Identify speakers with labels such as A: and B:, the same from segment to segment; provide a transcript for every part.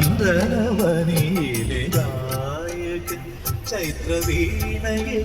A: നന്ദനവനിയിലെ ഗായകൻ ചൈത്രവീണയെ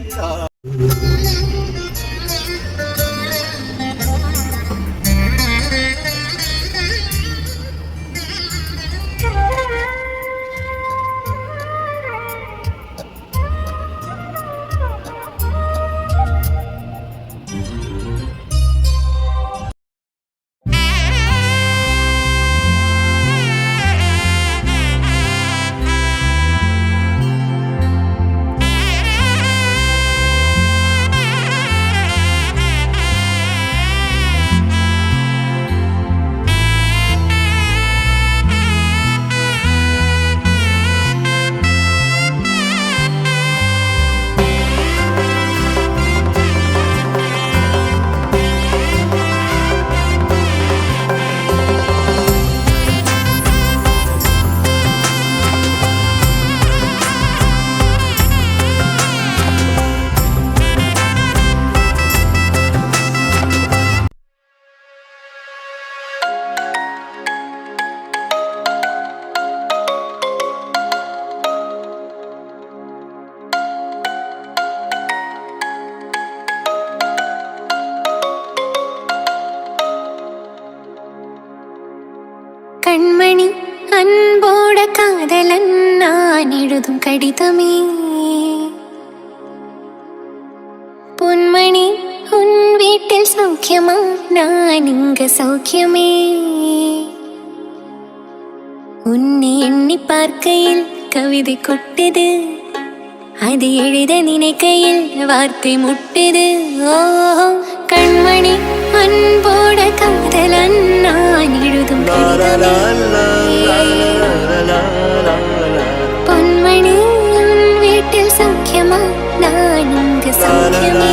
B: கண்மணி அன்போட காதலன் நான் எழுதும் கடிதமே பொன்மணி உன் வீட்டில் சௌக்கியமா நான் இங்க சௌக்கியமே உன்னை எண்ணி பார்க்கையில் கவிதை கொட்டுது அது எழுத நினைக்கையில் வார்த்தை முட்டுது ஓ கண்மணி அன்போட காதலன் நான் எழுதும் பொன்மணி வீட்டில் சௌக்கியமா நான் இங்கு சௌக்கியமே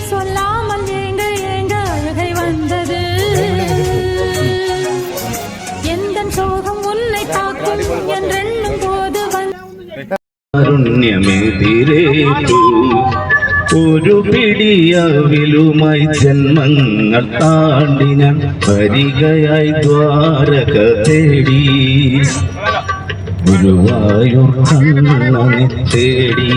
C: சொல்லாமல் ஏங்க ஏங்க அழுகை வந்தது எந்த சோகம் உன்னை தாக்கும் என்றெண்ணும் போது
A: ഒരു പിടിയവിലുമായി ജന്മങ്ങൾ താണ്ടി ഞാൻ വരികയായി ദ്വാരക തേടി ഗുരുവായൂർ കണ്ണനെ തേടി